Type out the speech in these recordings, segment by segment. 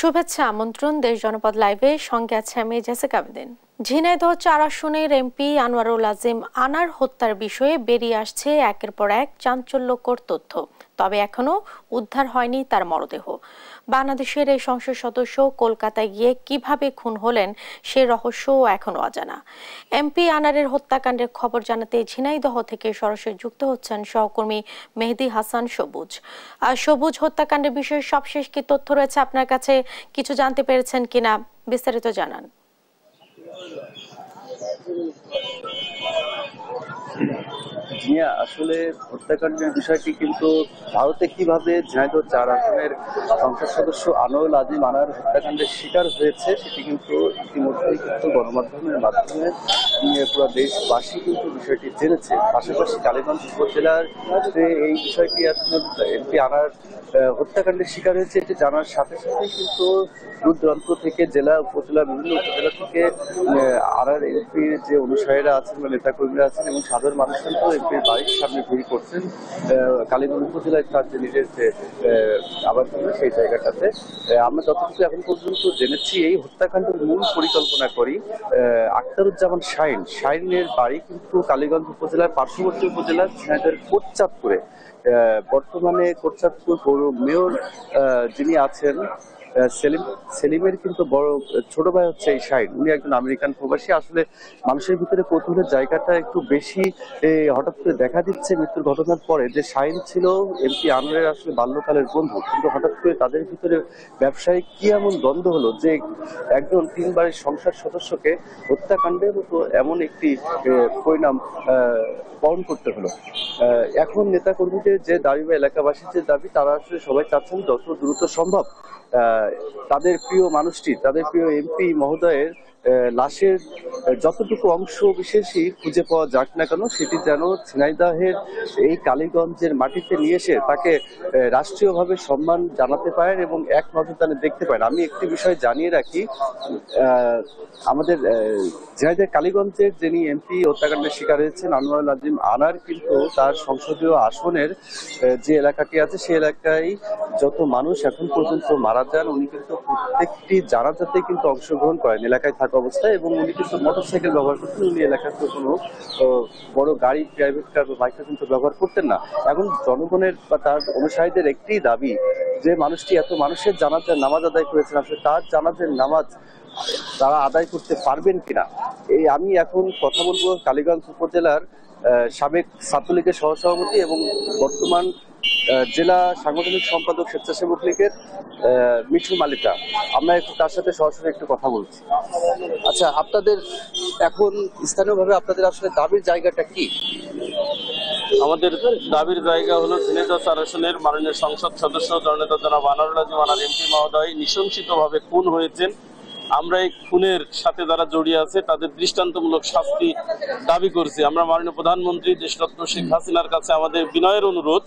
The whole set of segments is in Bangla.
শুভেচ্ছা আমন্ত্রণ দেশ জনপদ লাইভে, সঙ্গে আছে আমি জেসিকা আবেদিন। ঝিনাইদহ ৪ আসনের এমপি আনোয়ারুল আজিম আনার হত্যার বিষয়ে বেরিয়ে আসছে একের পর এক চাঞ্চল্যকর তথ্য। তবে এখনো উদ্ধার হয়নি তার মরদেহ। বাংলাদেশের এই সংসদ সদস্য কলকাতায় গিয়ে কিভাবে খুন হলেন সে রহস্য এখনো অজানা। এমপি আনারের হত্যাকাণ্ডের খবর জানাতে ঝিনাইদহ থেকে সরাসরি যুক্ত হচ্ছেন সহকর্মী মেহেদী হাসান সবুজ। সবুজ, হত্যাকাণ্ডের বিষয়ে সবশেষ কি তথ্য রয়েছে আপনার কাছে? কিছু জানতে পেরেছেন কিনা, বিস্তারিত জানান। আসলে হত্যাকাণ্ডের বিষয়টি কিন্তু ভারতে কিভাবে ঝিনাইদহ ৪ আসনের সংসদ সদস্য আনোয়ারুল আজিম আনার হত্যাকাণ্ডের শিকার হয়েছে সেটি কিন্তু ইতিমধ্যেই কিন্তু গণমাধ্যমের মাধ্যমে পুরো দেশবাসী কিন্তু বিষয়টি জেনেছে। পাশাপাশি কালীগঞ্জ উপজেলার এই বিষয়টি আসলে এমপি আনার হত্যাকাণ্ডের শিকার হয়েছে এটি জানার সাথে সাথে কিন্তু দূর দূরান্ত থেকে জেলা উপজেলা বিভিন্ন উপজেলা থেকে আনার এমপির যে অনুসারীরা আছেন বা নেতাকর্মীরা আছেন এবং সাধারণ মানুষ কিন্তু এমপির বাড়ির সামনে ভিড় করছেন কালীগঞ্জ উপজেলায় তার যে নিজের যে আবাস সেই জায়গাটাতে। আমরা যতটুকু এখন পর্যন্ত জেনেছি এই হত্যাকাণ্ডের মূল পরিকল্পনা করি আখতারুজ্জামান শাহিনের বাড়ি কিন্তু কালীগঞ্জ উপজেলার পার্শ্ববর্তী উপজেলার ঝিনাইদহের কোটচাঁদপুরে। বর্তমানে কোটচাঁদপুর পৌর মেয়র যিনি আছেন সেলিমের কিন্তু বড় ছোট ভাই হচ্ছে এই শাহিন। উনি একজন আমেরিকান প্রবাসী। আসলে মানুষের ভিতরে কৌতূহলের জায়গাটা একটু বেশি হঠাৎ করে দেখা দিচ্ছে মৃত্যুর ঘটনার পরে যে শাহিন ছিল এমপি আনোয়ারের আসলে বাল্যকালের বন্ধু, কিন্তু হঠাৎ করে তাদের ভিতরে ব্যবসায়িক কি এমন দ্বন্দ্ব হলো যে একজন 3 বারের সংসদ সদস্যকে হত্যাকাণ্ডের মতো এমন একটি পরিণাম বরণ করতে হলো। এখন নেতা কর্মীদের যে দাবি বা এলাকাবাসীর যে দাবি, তারা আসলে সবাই চাচ্ছেন যত দ্রুত সম্ভব তাদের প্রিয় মানুষটি, তাদের প্রিয় এমপি মহোদয়ের লাশের যতটুকু অংশ বিশেষই খুঁজে পাওয়া যাক না কেন সেটি যেন ঝিনাইদহের এই কালীগঞ্জের মাটিতে নিয়ে এসে তাকে রাষ্ট্রীয়ভাবে সম্মান জানাতে পারেন এবং এক নজরদানে দেখতে পারেন। আমি একটি বিষয় জানিয়ে রাখি, আমাদের ঝিনাইদহ কালীগঞ্জের যিনি এমপি হত্যাকাণ্ডের শিকার হয়েছেন আনোয়ারুল আজিম আনার কিন্তু তার সংসদীয় আসনের যে এলাকাটি আছে সেই এলাকায় যত মানুষ এখন পর্যন্ত মারা যান উনি কিন্তু প্রত্যেকটি জানাজাতে কিন্তু অংশগ্রহণ করেন এলাকায় থাকা অবস্থায়, এবং উনি কিন্তু মোটরসাইকেল ব্যবহার করতেন। উনি এলাকাতে কোনো বড় গাড়ি, প্রাইভেট কার বা বাইকটা কিন্তু ব্যবহার করতেন না। এখন জনগণের বা তার অনুসারীদের একটি দাবি যে মানুষটি এত মানুষের জানাজার নামাজ আদায় করেছেন, আসলে তার জানাজার নামাজ তারা আদায় করতে পারবেন কিনা। আমি এখন কথা বলবো কালীগঞ্জ উপজেলার সাবেক ছাত্রলীগের সহসভাপতি এবং বর্তমান জেলা সাংগঠনিক সম্পাদক স্বেচ্ছাসেবক লীগের মিঠু মালিকা। আমরা একটু তার সাথে সরাসরি একটু কথা বলছি। আচ্ছা, আপনাদের এখন স্থানীয়ভাবে আপনাদের আসলে দাবির জায়গাটা কি? আমাদের দাবির জায়গা হলো ঝিনাইদহ ৪ আসনের মাননীয় সংসদ সদস্য জননেতা জনাব আনোয়ারুল আজিম আনার এমপি মহোদয় নৃশংসিতভাবে খুন হয়েছেন। আমরা এই খুনের সাথে যারা জড়িয়ে আছে তাদের দৃষ্টান্তমূলক শাস্তি দাবি করছি। আমরা মাননীয় প্রধানমন্ত্রী দেশরত্ন শেখ হাসিনার কাছে আমাদের বিনয়ের অনুরোধ,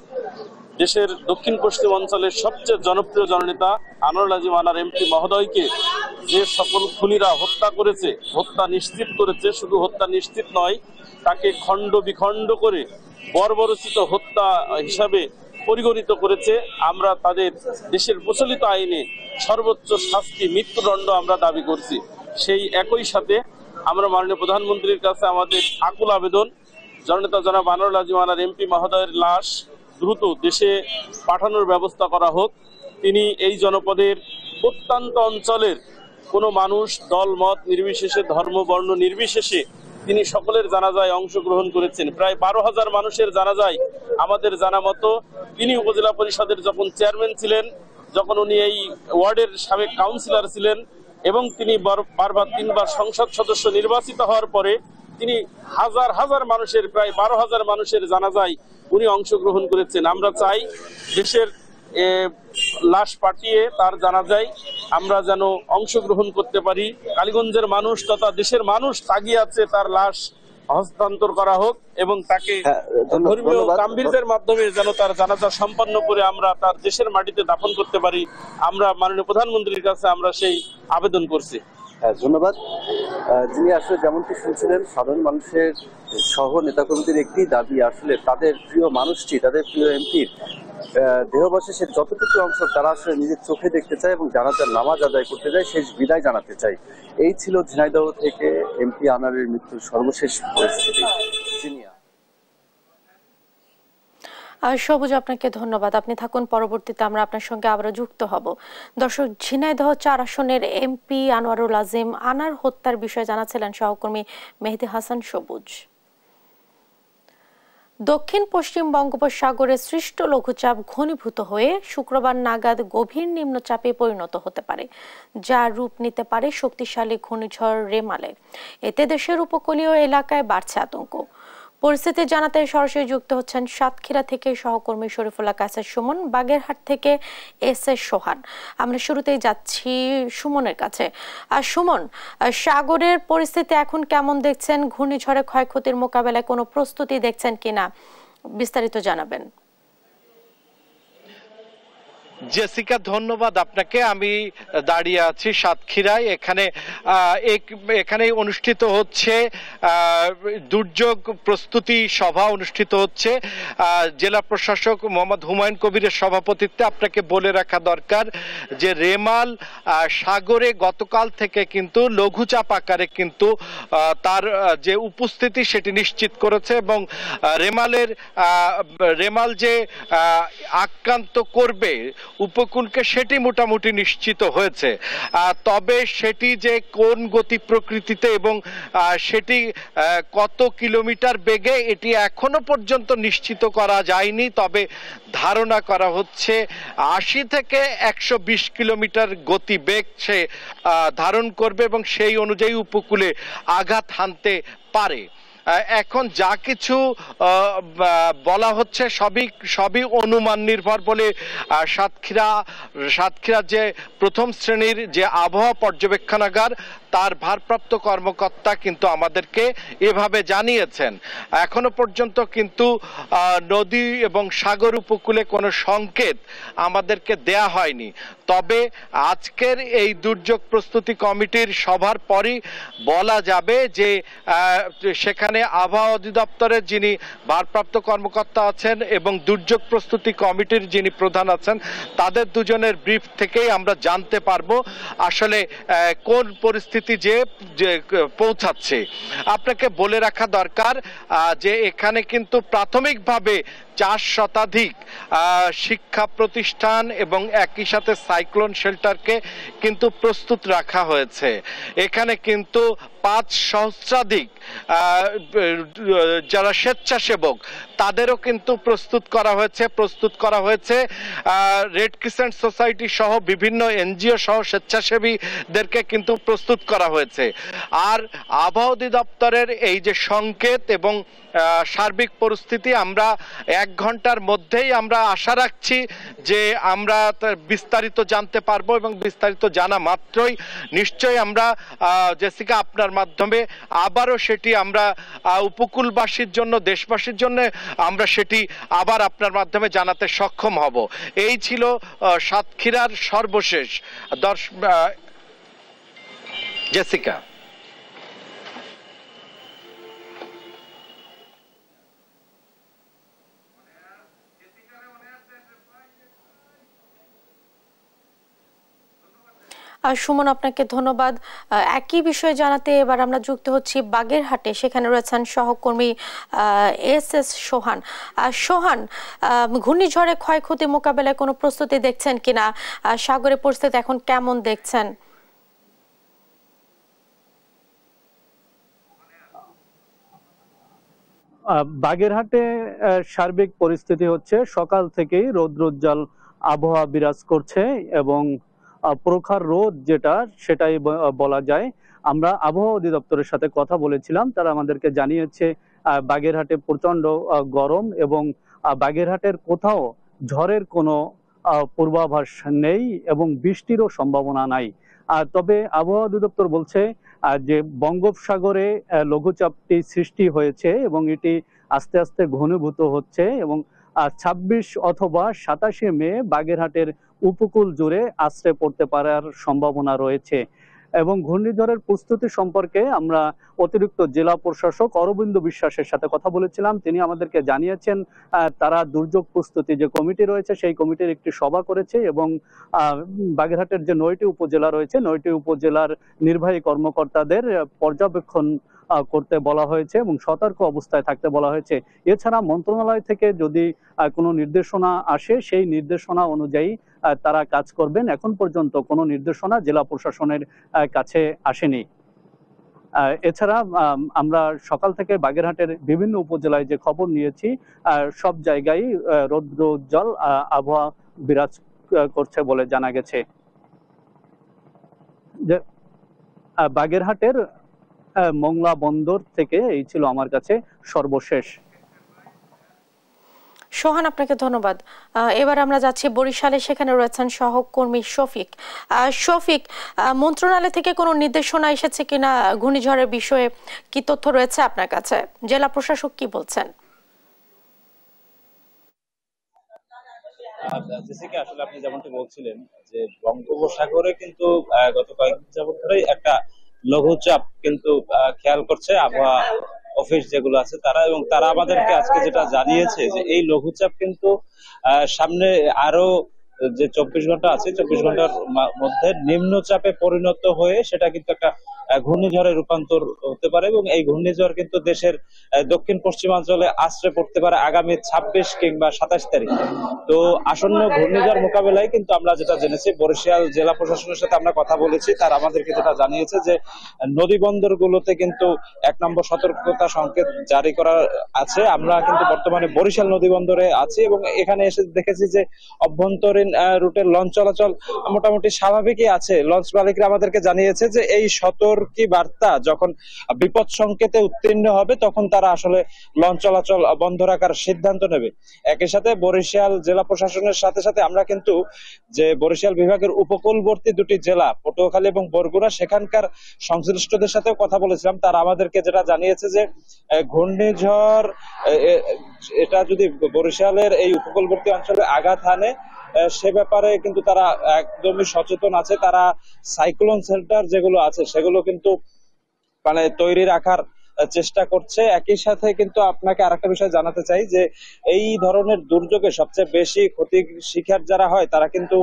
দেশের দক্ষিণ পশ্চিম অঞ্চলের সবচেয়ে জনপ্রিয় জননেতা আনোয়ারুল আজিম আনার এমপি মহোদয়কে যে সকল খুনিরা হত্যা করেছে, হত্যা নিশ্চিত করেছে, শুধু হত্যা নিশ্চিত নয়, তাকে খণ্ড বিখণ্ড করে বর্বরচিত হত্যা হিসাবে পরিগণিত করেছে। আমরা তাদের দেশের প্রচলিত আইনে সর্বোচ্চ শাস্তি মৃত্যুদণ্ড আমরা দাবি করছি। সেই একই সাথে আমরা মাননীয় প্রধানমন্ত্রীর কাছে আমাদের আকুল আবেদন, জননেতা জনাব আনোয়ারুল আজিম আনার এমপি মহোদয়ের লাশ দ্রুত দেশে পাঠানোর ব্যবস্থা করা হোক। তিনি এই জনপদের প্রত্যন্ত অঞ্চলের কোনো মানুষ, দল মত নির্বিশেষে, ধর্ম বর্ণ নির্বিশেষে তিনি সকলের জানাজায় অংশগ্রহণ করেছেন। প্রায় ১২,০০০ মানুষের জানাজায় আমাদের জানা মতো তিনি উপজেলা পরিষদের যখন চেয়ারম্যান ছিলেন, যখন উনি এই ওয়ার্ডের সাবেক কাউন্সিলর ছিলেন এবং তিনি বারবার 3 বার সংসদ সদস্য নির্বাচিত হওয়ার পরে তিনি হাজার হাজার মানুষের, প্রায় ১২,০০০ মানুষের জানাজায় উনি অংশগ্রহণ করেছেন। আমরা চাই দেশের লাশ পাঠিয়ে তার জানাজায় আমরা যেন অংশগ্রহণ করতে পারি। কালীগঞ্জের মানুষ তথা দেশের মানুষ তাগিয়ে আছে তার লাশ হস্তান্তর করা হোক এবং তাকে ধর্মীয় গাম্ভীর্যের মাধ্যমে যেন তার জানাজা সম্পন্ন করে আমরা তার দেশের মাটিতে দাফন করতে পারি। আমরা মাননীয় প্রধানমন্ত্রীর কাছে আমরা সেই আবেদন করছি। ধন্যবাদ। যিনি আসলে যেমনটি শুনছিলেন, সাধারণ মানুষের সহ নেতাকর্মীদের একটি দাবি, আসলে তাদের প্রিয় মানুষটি, তাদের প্রিয় এমপির দেহাবশেষের যতটুকু অংশ তারা আসলে নিজের চোখে দেখতে চায় এবং জানাজার নামাজ আদায় করতে চায়, শেষ বিদায় জানাতে চায়। এই ছিল ঝিনাইদহ থেকে এমপি আনারের মৃত্যুর সর্বশেষ পরিস্থিতি। সবুজ, আপনাকে ধন্যবাদ। আপনি থাকুন, পরবর্তীতে আমরা আপনার সঙ্গে আবারও যুক্ত হব। দর্শক, ঝিনাইদহ 4 আসনের এমপি আনোয়ারুল আজিম আনার হত্যার বিষয়ে জানাচ্ছিলেন সহকর্মী মেহেদী হাসান সবুজ। দক্ষিণ পশ্চিম বঙ্গোপসাগরে সৃষ্ট লঘুচাপ ঘনীভূত হয়ে শুক্রবার নাগাদ গভীর নিম্নচাপে পরিণত হতে পারে, যার রূপ নিতে পারে শক্তিশালী ঘূর্ণিঝড় রেমালে। এতে দেশের উপকূলীয় এলাকায় বাড়ছে আতঙ্ক। পরিস্থিতি জানাতে সরাসরি যুক্ত হচ্ছেন সাতক্ষীরা থেকে সহকর্মী শরীফুল্লাহ কায়েসার সুমন, বাগেরহাট থেকে এস সোহান। আমরা শুরুতেই যাচ্ছি সুমনের কাছে। সুমন, সাগরের পরিস্থিতি এখন কেমন দেখছেন? ঘূর্ণিঝড়ে ক্ষয়ক্ষতির মোকাবেলায় কোনো প্রস্তুতি দেখছেন কিনা, বিস্তারিত জানাবেন। জেসিকা, ধন্যবাদ আপনাকে। আমি দাঁড়িয়ে আছি সাতক্ষীরায়। এখানে অনুষ্ঠিত হচ্ছে দুর্যোগ প্রস্তুতি সভা অনুষ্ঠিত হচ্ছে জেলা প্রশাসক মোহাম্মদ হুমায়ুন কবিরের সভাপতিত্বে। আপনাকে বলে রাখা দরকার যে রেমাল সাগরে গতকাল থেকে কিন্তু লঘুচাপ আকারে কিন্তু তার যে উপস্থিতি সেটি নিশ্চিত করেছে এবং রেমাল যে আক্রান্ত করবে উপকূলকে সেটি মোটামুটি নিশ্চিত হয়েছে। তবে সেটি যে কোন গতি প্রকৃতিতে এবং সেটি কত কিলোমিটার বেগে এটি এখনো পর্যন্ত নিশ্চিত করা যায়নি। তবে ধারণা করা হচ্ছে 80 থেকে 120 কিলোমিটার গতিবেগ সে ধারণ করবে এবং সেই অনুযায়ী উপকূলে আঘাত হানতে পারে। এখন যা কিছু বলা হচ্ছে সবই অনুমান নির্ভর বলে সাতক্ষীরা যে প্রথম শ্রেণীর যে আবহাওয়া পর্যবেক্ষণাগার তার ভারপ্রাপ্ত কর্মকর্তা কিন্তু আমাদেরকে এভাবে জানিয়েছেন। এখনো পর্যন্ত কিন্তু নদী এবং সাগর উপকূলে কোনো সংকেত আমাদেরকে দেয়া হয়নি। তবে আজকের এই দুর্যোগ প্রস্তুতি কমিটির সভার পরই বলা যাবে যে সেখানে আবহাওয়া অধিদপ্তরের যিনি ভারপ্রাপ্ত কর্মকর্তা আছেন এবং দুর্যোগ প্রস্তুতি কমিটির যিনি প্রধান আছেন তাদের দুজনের ব্রিফ থেকেই আমরা জানতে পারবো আসলে কোন পরিস্থিতি যে পৌঁছাচ্ছে। আপনাকে বলে রাখা দরকার যে এখানে কিন্তু প্রাথমিকভাবে 4 শতাধিক শিক্ষা প্রতিষ্ঠান এবং একই সাথে সাইক্লোন শেল্টারকে কিন্তু প্রস্তুত রাখা হয়েছে। এখানে কিন্তু 5 সহস্রাধিক যারা স্বেচ্ছাসেবক তাদেরও কিন্তু প্রস্তুত করা হয়েছে রেড ক্রিসেন্ট সোসাইটি সহ বিভিন্ন এনজিও সহ স্বেচ্ছাসেবীদেরকে কিন্তু প্রস্তুত করা হয়েছে। আর আবহাওয়া অধিদপ্তরের এই যে সংকেত এবং সার্বিক পরিস্থিতি আমরা 1 ঘন্টার মধ্যেই আমরা আশা রাখছি যে আমরা বিস্তারিত জানতে পারবো এবং বিস্তারিত জানা মাত্রই নিশ্চয়ই আমরা জেসিকা আপনার মাধ্যমে আবারও সেটি আমরা উপকূলবাসীর জন্য, দেশবাসীর জন্য আমরা সেটি আবার আপনার মাধ্যমে জানাতে সক্ষম হব। এই ছিল সাতক্ষীরার সর্বশেষ জেসিকা। সুমন, আপনাকে ধন্যবাদ। একই বিষয়ে জানাতে এবার আমরা যুক্ত হচ্ছি বাগেরহাটে। সেখানে রয়েছেন সহকর্মী এস সোহান। সোহান, ঘূর্ণিঝড়ে ক্ষয়ক্ষতি মোকাবেলায় কোনো প্রস্তুতি দেখছেন কিনা? সাগরের পরিস্থিতি এখন কেমন দেখছেন? বাগেরহাটে সার্বিক পরিস্থিতি হচ্ছে সকাল থেকেই রৌদ্রোজ্জ্বল আবহাওয়া বিরাজ করছে এবং প্রখর রোদ সেটাই বলা যায়। আমরা আবহাওয়া অধিদপ্তরের সাথে কথা বলেছিলাম, তারা আমাদেরকে জানিয়েছে বাগেরহাটে প্রচন্ড গরম এবং বাগেরহাটের কোথাও ঝড়ের কোনো পূর্বাভাস নেই এবং বৃষ্টিরও সম্ভাবনা নাই। তবে আবহাওয়া অধিদপ্তর বলছে যে বঙ্গোপসাগরে লঘুচাপটি সৃষ্টি হয়েছে এবং এটি আস্তে আস্তে ঘনীভূত হচ্ছে এবং 26 অথবা 27 মে বাগেরহাটের উপকূল জুড়ে আশ্রয় পড়তে পারার সম্ভাবনা রয়েছে। এবং ঘূর্ণিঝড়ের প্রস্তুতি সম্পর্কে আমরা অতিরিক্ত জেলা প্রশাসক অরবিন্দ বিশ্বাসের সাথে কথা বলেছিলাম। তিনি আমাদেরকে জানিয়েছেন তারা দুর্যোগ প্রস্তুতি যে কমিটি রয়েছে সেই কমিটির একটি সভা করেছে এবং বাগেরহাটের যে 9টি উপজেলা রয়েছে 9টি উপজেলার নির্বাহী কর্মকর্তাদের পর্যবেক্ষণ করতে বলা হয়েছে এবং সতর্ক অবস্থায় থাকতে বলা হয়েছে। এছাড়া মন্ত্রণালয় থেকে যদি কোনো নির্দেশনা আসে সেই নির্দেশনা অনুযায়ী তারা কাজ করবেন। এখন পর্যন্ত কোনো নির্দেশনা জেলা প্রশাসনের কাছে আসেনি। এছাড়া আমরা সকাল থেকে বাগেরহাটের বিভিন্ন উপজেলায় যে খবর নিয়েছি সব জায়গায় রৌদ্রোজ্জ্বল আবহাওয়া বিরাজ করছে বলে জানা গেছে। বাগেরহাটের মংলা বন্দর থেকে এই ছিল আমার কাছে সর্বশেষ। সোহান, আপনাকে ধন্যবাদ। এবার আমরা যাচ্ছি বরিশালে, সেখানে রয়েছেন সহকর্মী শফিক। শফিক, মন্ত্রণালয় থেকে কোনো নির্দেশনা এসেছে কিনা ঘূর্ণিঝড়ের বিষয়ে, কি তথ্য রয়েছে আপনার কাছে? জেলা প্রশাসক কি বলছেন? আসলে আপনি যেমনটি বলছিলেন যে বঙ্গোপসাগরে কিন্তু গত কয়েকদিন যাবত ধরে একটা লঘুচাপ কিন্তু খেয়াল করছে আবহাওয়া অফিস যেগুলো আছে তারা, এবং তারা আমাদেরকে আজকে যেটা জানিয়েছে যে এই লঘুচাপ কিন্তু সামনে আরো যে 24 ঘন্টা আছে 24 ঘন্টার মধ্যে নিম্নচাপে পরিণত হয়ে সেটা কিন্তু একটা ঘূর্ণিঝড়ে রূপান্তর হতে পারে, এবং এই ঘূর্ণিঝড় কিন্তু দেশের দক্ষিণ পশ্চিমাঞ্চলে আশ্রয় পড়তে পারে আগামী 26 কিংবা 27 তারিখ। তো আসন্ন ঘূর্ণিঝড় মোকাবেলায় কিন্তু আমরা যেটা জেনেছি, বরিশাল জেলা প্রশাসনের সাথে আমরা কথা বলেছি, তারা আমাদেরকে যেটা জানিয়েছে যে নদী বন্দর গুলোতে কিন্তু 1 নম্বর সতর্কতা সংকেত জারি করা আছে। আমরা কিন্তু বর্তমানে বরিশাল নদী বন্দরে আছি এবং এখানে এসে দেখেছি যে অভ্যন্তরীণ রুটের লঞ্চ চলাচল মোটামুটি স্বাভাবিকই আছে। লঞ্চ মালিকরা আমাদেরকে জানিয়েছে যে এই সতর্কী বার্তা যখন বিপদ সংকেতে উত্তীর্ণ হবে তখন তারা আসলে লঞ্চ চলাচল বন্ধ রাখার সিদ্ধান্ত নেবে। একই সাথে বরিশাল জেলা প্রশাসনের সাথে সাথে আমরা কিন্তু যে বরিশাল বিভাগের উপকূলবর্তী দুটি জেলা পটুয়াখালী এবং বরগুনা সেখানকার সংশ্লিষ্টদের সাথেও কথা বলেছিলাম। তারা আমাদেরকে যেটা জানিয়েছে যে ঘূর্ণিঝড় এটা যদি বরিশালের এই উপকূলবর্তী অঞ্চলে আঘাত হানে সে ব্যাপারে কিন্তু তারা একদমই সচেতন আছে। তারা সাইক্লোন সেন্টার যেগুলো আছে সেগুলো কিন্তু মানে তৈরি রাখার চেষ্টা করছে। একই সাথে কিন্তু আপনাকে আরেকটা বিষয় জানাতে চাই যে এই ধরনের দুর্যোগে সবচেয়ে বেশি ক্ষতির শিকার যারা হয় তারা কিন্তু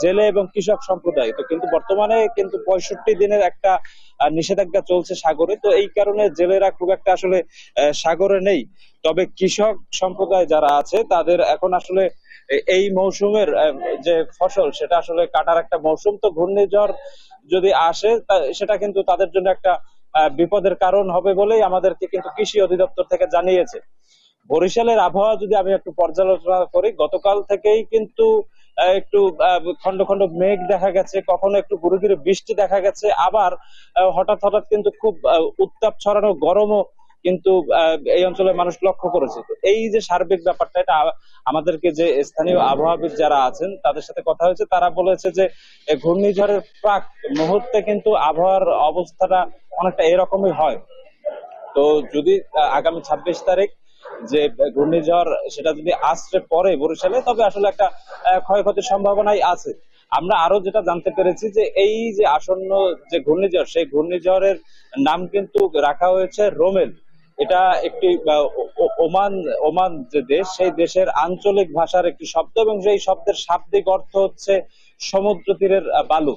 জেলে এবং কৃষক সম্প্রদায়। তো কিন্তু বর্তমানে কিন্তু 65 দিনের একটা নিষেধাজ্ঞা চলছে সাগরে, তো এই কারণে জেলেরা খুব একটা আসলে সাগরে নেই। তবে কৃষক সম্প্রদায় যারা আছে তাদের এখন আসলে এই মৌসুমের যে ফসল সেটা আসলে কাটার একটা মৌসুম। তো ঘূর্ণিঝড় যদি আসে সেটা কিন্তু তাদের জন্য একটা বিপদের কারণ হবে বলেই আমাদেরকে কিন্তু কৃষি অধিদপ্তর থেকে জানিয়েছে। বরিশালের আবহাওয়া যদি আমি একটু পর্যালোচনা করি, গতকাল থেকেই কিন্তু একটু খন্ড খন্ড মেঘ দেখা গেছে, কখনো একটু গুঁড়ো গুঁড়ো বৃষ্টি দেখা গেছে, আবার হঠাৎ হঠাৎ কিন্তু খুব উত্তাপ ছড়ানো গরমও কিন্তু এই অঞ্চলের মানুষ লক্ষ্য করেছে। তো এই যে সার্বিক ব্যাপারটা, এটা আমাদেরকে যে স্থানীয় আবহাওয়াবিদ যারা আছেন তাদের সাথে কথা হয়েছে, তারা বলেছে যে ঘূর্ণিঝড়ের প্রাক মুহূর্তে কিন্তু আবহাওয়ার অবস্থাটা অনেকটা এরকমই হয়। তো যদি আগামী 26 তারিখ যে ঘূর্ণিঝড় সেটা যদি আশ্রে পড়ে বরিশালে, তবে আসলে একটা ক্ষয়ক্ষতির সম্ভাবনাই আছে। আমরা আরো যেটা জানতে পেরেছি যে এই যে আসন্ন যে ঘূর্ণিঝড়, সেই ঘূর্ণিঝড়ের নাম কিন্তু রাখা হয়েছে রোমেল। এটা একটি ওমান যে দেশ, সেই দেশের আঞ্চলিক ভাষার একটি শব্দ, এবং সেই শব্দের শাব্দিক অর্থ হচ্ছে সমুদ্র তীরের বালু।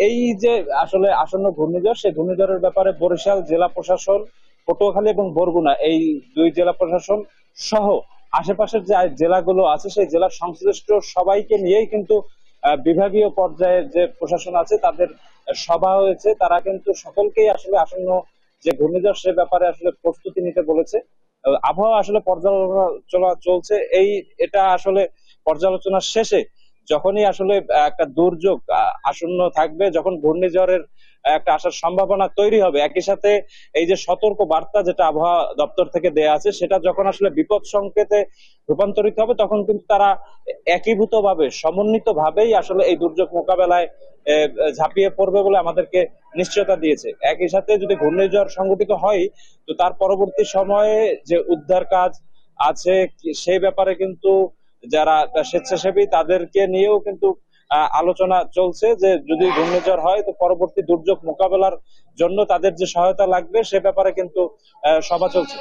এই যে আসলে আসন্ন ঘূর্ণিঝড়, সেই ঘূর্ণিঝড়ের ব্যাপারে বরিশাল জেলা প্রশাসন, পটুয়াখালী এবং বরগুনা এই দুই জেলা প্রশাসন সহ আশেপাশের যে জেলাগুলো আছে সেই জেলার সংশ্লিষ্ট সবাইকে নিয়েই কিন্তু বিভাগীয় পর্যায়ের যে প্রশাসন আছে তাদের সভা হয়েছে। তারা কিন্তু সকলকেই আসলে আসন্ন যে ঘূর্ণিঝড় সে ব্যাপারে আসলে প্রস্তুতি নিতে বলেছে। আবহাওয়া আসলে পর্যালোচনা চলছে, এটা আসলে পর্যালোচনার শেষে যখনই আসলে একটা দুর্যোগ আসন্ন থাকবে, যখন ঘূর্ণিঝড়ের একটা আসার সম্ভাবনা তৈরি হবে, একই সাথে এই যে সতর্ক বার্তা যেটা আবহাওয়া দপ্তর থেকে দেয়া আছে সেটা যখন আসলে বিপদ সংকেতে রূপান্তরিত হবে, তখন কিন্তু তারা একীভূত ভাবে সমন্বিত ভাবেই আসলে এই দুর্যোগ মোকাবেলায় ঝাঁপিয়ে পড়বে বলে আমাদেরকে নিশ্চয়তা দিয়েছে। একই সাথে যদি ঘূর্ণিঝড় সংঘটিত হয় তো তার পরবর্তী সময়ে যে উদ্ধার কাজ আছে সেই ব্যাপারে কিন্তু যারা স্বেচ্ছাসেবী তাদেরকে নিয়েও কিন্তু আলোচনা চলছে যে যদি ঘূর্ণিঝড় হয় তো পরবর্তী দুর্যোগ মোকাবেলার জন্য তাদের যে সহায়তা লাগবে সে ব্যাপারে কিন্তু সভা চলছে।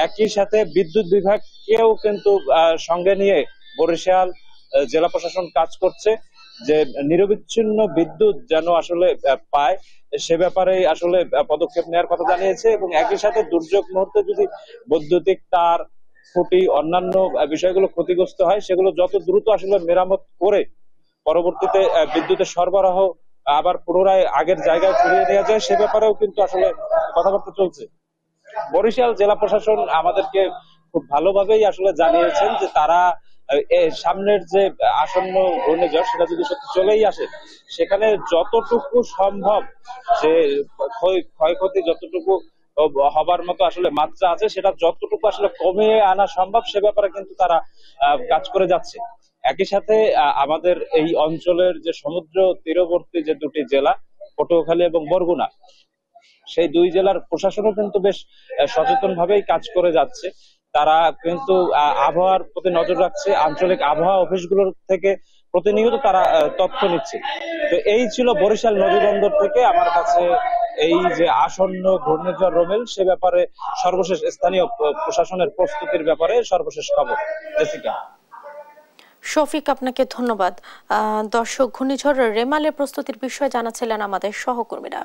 একই সাথে বিদ্যুৎ বিভাগকেও কিন্তু সঙ্গে নিয়ে বরিশাল জেলা প্রশাসন কাজ করছে যে নিরবিচ্ছিন্ন বিদ্যুৎ যেন আসলে পায় সে ব্যাপারে আসলে পদক্ষেপ নেওয়ার কথা জানিয়েছে। এবং একই সাথে দুর্যোগ মুহূর্তে যদি বৈদ্যুতিক তার, খুঁটি, অন্যান্য বিষয়গুলো ক্ষতিগ্রস্ত হয় সেগুলো যত দ্রুত আসলে মেরামত করে পরবর্তীতে বিদ্যুতের সরবরাহ আবার পুনরায় আগের জায়গায় ফিরিয়ে নেওয়া যায় সে ব্যাপারেও কিন্তু আসলে কথাবার্তা চলছে। বরিশাল জেলা প্রশাসন আমাদেরকে খুব ভালোভাবেই আসলে জানিয়েছেন যে তারা সামনের যে আসন্ন ঘূর্ণিঝড় সেটা যদি সত্যি চলেই আসে সেখানে যতটুকু সম্ভব যে ক্ষয়ক্ষতি যতটুকু হবার মতো আসলে মাত্রা আছে সেটা যতটুকু আসলে কমিয়ে আনা সম্ভব সে ব্যাপারে কিন্তু তারা কাজ করে যাচ্ছে। একই সাথে আমাদের এই অঞ্চলের যে সমুদ্র তীরবর্তী যে দুটি জেলা পটুয়াখালী এবং বরগুনা সেই দুই জেলার প্রশাসনও কিন্তু বেশ সচেতন ভাবেই কাজ করে যাচ্ছে। তারা কিন্তু আবহাওয়ার প্রতি নজর রাখছে, আঞ্চলিক আবহাওয়া অফিসগুলোর থেকে প্রতিনিয়ত তারা তথ্য নিচ্ছে। তো এই ছিল বরিশাল নদীবন্দর থেকে আমার কাছে এই যে আসন্ন ঘূর্ণিঝড় রোমেল সে ব্যাপারে সর্বশেষ স্থানীয় প্রশাসনের প্রস্তুতির ব্যাপারে সর্বশেষ খবর। জেসিকা। শফিক, আপনাকে ধন্যবাদ। দর্শক, ঘূর্ণিঝড় রেমালের প্রস্তুতির বিষয়ে জানাচ্ছিলেন আমাদের সহকর্মীরা।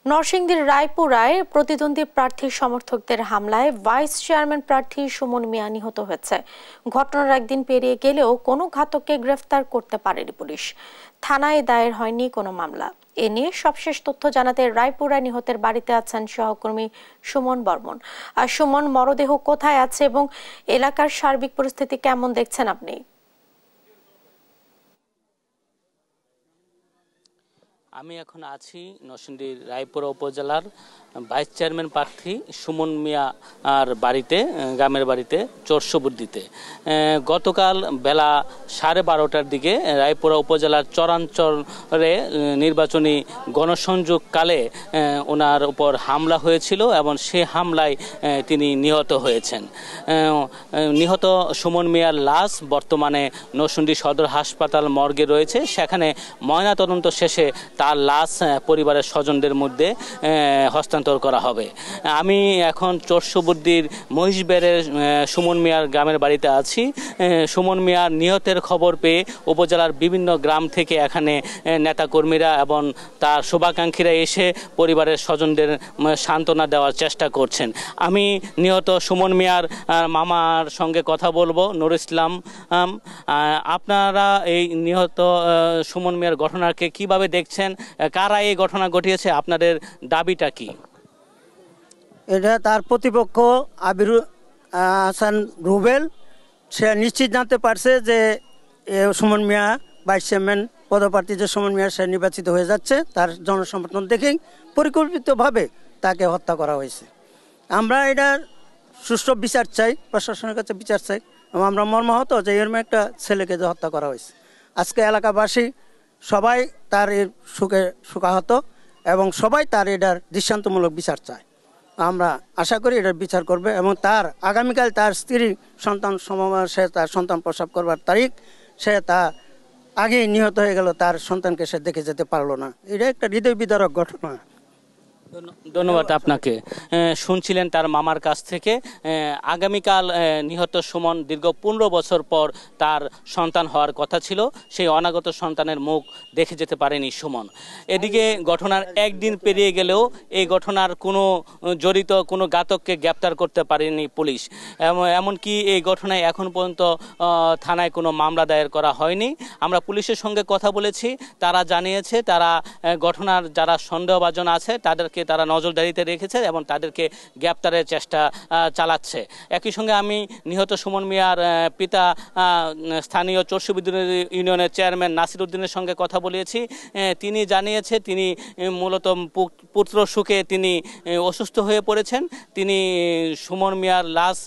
নরসিংদীর রায়পুরায় প্রতিদ্বন্দ্বী প্রার্থীর সমর্থকদের হামলায় ভাইস চেয়ারম্যান প্রার্থী সুমন মিয়া নিহত হয়েছে। ঘটনার একদিন পেরিয়ে গেলেও কোনো ঘাতককে গ্রেফতার করতে পারেনি পুলিশ। থানায় দায়ের হয়নি কোনো মামলা। এ নিয়ে সবশেষ তথ্য জানাতে রায়পুরায় নিহতের বাড়িতে আছেন সহকর্মী সুমন বর্মন। আর সুমন, মরদেহ কোথায় আছে এবং এলাকার সার্বিক পরিস্থিতি কেমন দেখছেন আপনি? আমি এখন আছি নরসিংদীর রায়পুরা উপজেলার ভাইস চেয়ারম্যান প্রার্থী সুমন মিয়া আর বাড়িতে, গ্রামের বাড়িতে চরসবুদ্দিতে। গতকাল বেলা 12:30টার দিকে রায়পুরা উপজেলার চরাঞ্চলে নির্বাচনী গণসংযোগকালে ওনার উপর হামলা হয়েছিল এবং সে হামলায় তিনি নিহত হয়েছেন। নিহত সুমন মিয়ার লাশ বর্তমানে নরসিংদী সদর হাসপাতাল মর্গে রয়েছে। সেখানে ময়নাতদন্ত শেষে তার লাশ পরিবারের স্বজনদের মধ্যে হস্তান্তর করা হবে। আমি এখন চরসবুদ্দির মহিষবেড়ের সুমন মিয়ার গ্রামের বাড়িতে আছি। সুমন মিয়ার নিহতের খবর পেয়ে উপজেলার বিভিন্ন গ্রাম থেকে এখানে নেতাকর্মীরা এবং তার শুভাকাঙ্ক্ষীরা এসে পরিবারের স্বজনদের সান্ত্বনা দেওয়ার চেষ্টা করছেন। আমি নিহত সুমন মিয়ার মামার সঙ্গে কথা বলবো, নুর ইসলাম। আপনারা এই নিহত সুমন মিয়ার ঘটনাকে কিভাবে দেখছেন? কারা এই ঘটনা ঘটিয়েছে? আপনাদের দাবিটা কি? এটা তার প্রতিপক্ষ আবির হাসান রুবেল, সে নিশ্চিত জানতে পারছে যে সুমন মিয়া ভাইস চেয়ারম্যান পদপ্রার্থী যে সুমন মিয়া সে নির্বাচিত হয়ে যাচ্ছে, তার জনসমর্থন দেখেই পরিকল্পিতভাবে তাকে হত্যা করা হয়েছে। আমরা এটা সুষ্ঠু বিচার চাই, প্রশাসনের কাছে বিচার চাই এবং আমরা মর্মাহত যে এরকম একটা ছেলেকে যে হত্যা করা হয়েছে। আজকে এলাকাবাসী সবাই তার এর শোকাহত এবং সবাই তার এটার দৃষ্টান্তমূলক বিচার চায়। আমরা আশা করি এটার বিচার করবে এবং তার আগামীকাল তার স্ত্রী সন্তান সে তার সন্তান প্রসব করবার তারিখ, সে তা আগেই নিহত হয়ে গেল, তার সন্তানকে সে দেখে যেতে পারলো না। এটা একটা হৃদয় বিদারক ঘটনা। ধন্যবাদ আপনাকে। শুনছিলেন তার মামার কাছ থেকে। আগামীকাল নিহত সুমন দীর্ঘ 15 বছর পর তার সন্তান হওয়ার কথা ছিল, সেই অনাগত সন্তানের মুখ দেখে যেতে পারেনি সুমন। এদিকে ঘটনার একদিন পেরিয়ে গেলেও এই ঘটনার কোনো জড়িত কোনো ঘাতককে গ্রেপ্তার করতে পারেনি পুলিশ। এমনকি এই ঘটনায় এখন পর্যন্ত থানায় কোনো মামলা দায়ের করা হয়নি। আমরা পুলিশের সঙ্গে কথা বলেছি, তারা জানিয়েছে তারা ঘটনার যারা সন্দেহভাজন আছে তাদেরকে তারা নজরদারিতে রেখেছে এবং তাদেরকে গ্রেপ্তারের চেষ্টা চালাচ্ছে। একই সঙ্গে আমি নিহত সুমন মিয়ার পিতা স্থানীয় চরসবুদ্দি ইউনিয়নের চেয়ারম্যান নাসির উদ্দিনের সঙ্গে কথা বলেছি। তিনি জানিয়েছে তিনি মূলত পুত্র সুখে তিনি অসুস্থ হয়ে পড়েছেন। তিনি সুমন মিয়ার লাশ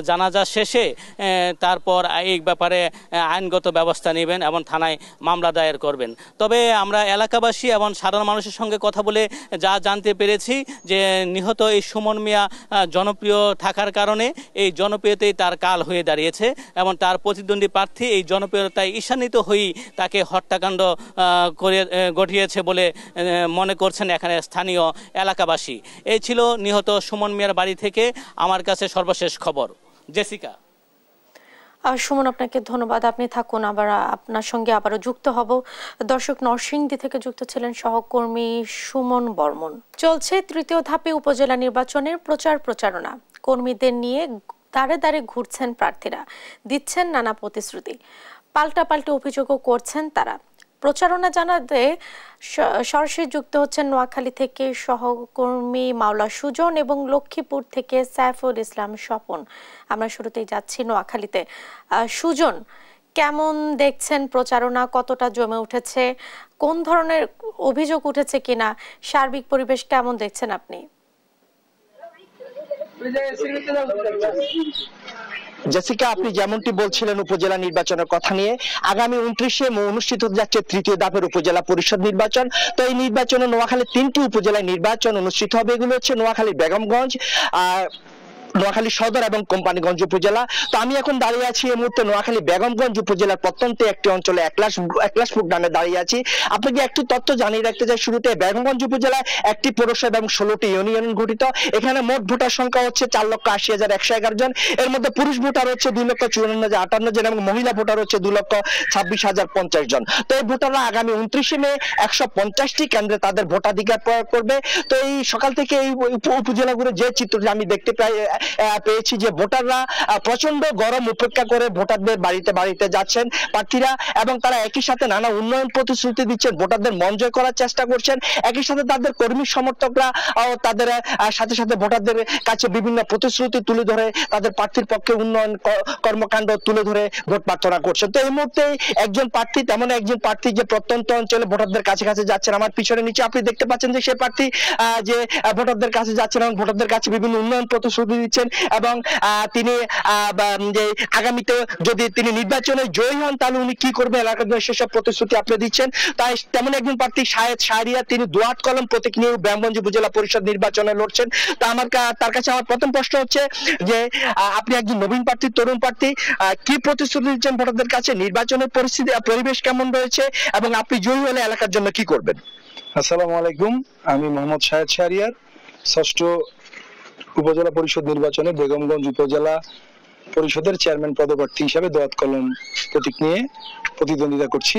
জানাজা শেষে তারপর এই ব্যাপারে আইনগত ব্যবস্থা নেবেন এবং থানায় মামলা দায়ের করবেন। তবে আমরা এলাকাবাসী এবং সাধারণ মানুষের সঙ্গে কথা বলে যা জানতে পেরেছি যে নিহত এই সুমন মিয়া জনপ্রিয় থাকার কারণে এই জনপ্রিয়তাই তার কাল হয়ে দাঁড়িয়েছে এবং তার প্রতিদ্বন্দ্বী প্রার্থী এই জনপ্রিয়তায় ঈশান্বিত হয়েই তাকে হত্যাকাণ্ড ঘটিয়েছে বলে মনে করছেন এখানে স্থানীয় এলাকাবাসী। এই ছিল নিহত সুমন মিয়ার বাড়ি থেকে আমার কাছে সর্বশেষ খবর। জেসিকা। সুমন, আপনাকে ধন্যবাদ। আপনি থাকুন, আবার আপনার সঙ্গে আবারও যুক্ত হব। দর্শক, নরসিংদী থেকে যুক্ত ছিলেন সহকর্মী সুমন বর্মন। চলছে তৃতীয় ধাপে উপজেলা নির্বাচনের প্রচারণা। কর্মীদের নিয়ে দাঁড়ে দাঁড়ে ঘুরছেন প্রার্থীরা, দিচ্ছেন নানা প্রতিশ্রুতি, পাল্টাপাল্টি অভিযোগও করছেন তারা। প্রচারণা জানাতে সরাসরি যুক্ত হচ্ছেন নোয়াখালী থেকে সহকর্মী মাওলা সুজন এবং লক্ষ্মীপুর থেকে সাইফুল ইসলাম স্বপন। আমরা শুরুতেই যাচ্ছি নোয়াখালীতে। সুজন, কেমন দেখছেন প্রচারণা? কতটা জমে উঠেছে? কোন ধরনের অভিযোগ উঠেছে কিনা? সার্বিক পরিবেশ কেমন দেখছেন আপনি? জেসিকা, আপনি যেমনটি বলছিলেন উপজেলা নির্বাচনের কথা নিয়ে, আগামী 29শে অনুষ্ঠিত যাচ্ছে তৃতীয় ধাপের উপজেলা পরিষদ নির্বাচন। তো এই নির্বাচনে নোয়াখালীর 3টি উপজেলায় নির্বাচন অনুষ্ঠিত হবে। এগুলো হচ্ছে নোয়াখালী বেগমগঞ্জ, নোয়াখালী সদর এবং কোম্পানিগঞ্জ উপজেলা। তো আমি এখন দাঁড়িয়ে আছি এই মুহূর্তে নোয়াখালী বেগমগঞ্জ উপজেলার প্রত্যন্ত একটি অঞ্চলে একলাশপুর গ্রামে দাঁড়িয়ে আছি। আপনাকে একটু তথ্য জানিয়ে রাখতে চাই শুরুতে, বেগমগঞ্জ উপজেলায় একটি পৌরসভা এবং 16টি ইউনিয়ন গঠিত। এখানে মোট ভোটার সংখ্যা হচ্ছে 4,80,111 জন। এর মধ্যে পুরুষ ভোটার হচ্ছে 2,54,058 জন এবং মহিলা ভোটার হচ্ছে 2,26,050 জন। তো এই ভোটাররা আগামী 29শে মে 150টি কেন্দ্রে তাদের ভোটাধিকার প্রয়োগ করবে। তো এই সকাল থেকে এই উপজেলাগুলো যে চিত্রটি আমি দেখতে পেয়েছি যে ভোটাররা প্রচন্ড গরম উপেক্ষা করে ভোটারদের বাড়িতে বাড়িতে যাচ্ছেন প্রার্থীরা, এবং তারা একই সাথে নানা উন্নয়ন প্রতিশ্রুতি দিচ্ছেন, ভোটারদের মন জয় করার চেষ্টা করছেন। একই সাথে তাদের কর্মী সমর্থকরা তাদের সাথে সাথে ভোটারদের কাছে বিভিন্ন প্রতিশ্রুতি তুলে ধরে তাদের প্রার্থীর পক্ষে উন্নয়ন কর্মকাণ্ড তুলে ধরে ভোট প্রার্থনা করছেন। তো এই মুহূর্তে একজন প্রার্থী, তেমন একজন প্রার্থী যে প্রত্যন্ত অঞ্চলে ভোটারদের কাছে কাছে যাচ্ছেন। আমার পিছনে নিচে আপনি দেখতে পাচ্ছেন যে সে প্রার্থী যে ভোটারদের কাছে যাচ্ছেন এবং ভোটারদের কাছে বিভিন্ন উন্নয়ন প্রতিশ্রুতি দিচ্ছেন, এবং তিনি যে আগামীতে যদি তিনি নির্বাচনে জয়ী হন তাহলে উনি কি করবে এলাকার জন্য সেসব প্রতিশ্রুতি আপনি দিচ্ছেন। তাই তেমন একজন প্রার্থী শাহেদ শাহরিয়ার, তিনি দোয়াত কলম প্রতীক নিয়ে বেগমগঞ্জ উপজেলা পরিষদ নির্বাচনে লড়ছেন। তো তার কাছে আমার প্রথম প্রশ্ন হচ্ছে যে আপনি একজন নবীন প্রার্থী, তরুণ প্রার্থী, কি প্রতিশ্রুতি দিচ্ছেন ভোটারদের কাছে? নির্বাচনের পরিবেশ কেমন রয়েছে এবং আপনি জয়ী হলে এলাকার জন্য কি করবেন? আসসালামু আলাইকুম, আমি মোহাম্মদ শাহেদ শাহরিয়ার, ষষ্ঠ উপজেলা পরিষদ নির্বাচনে বেগমগঞ্জ উপজেলা পরিষদের চেয়ারম্যান পদপ্রার্থী হিসাবে দোয়াত কলম প্রতীক নিয়ে প্রতিদ্বন্দ্বিতা করছি।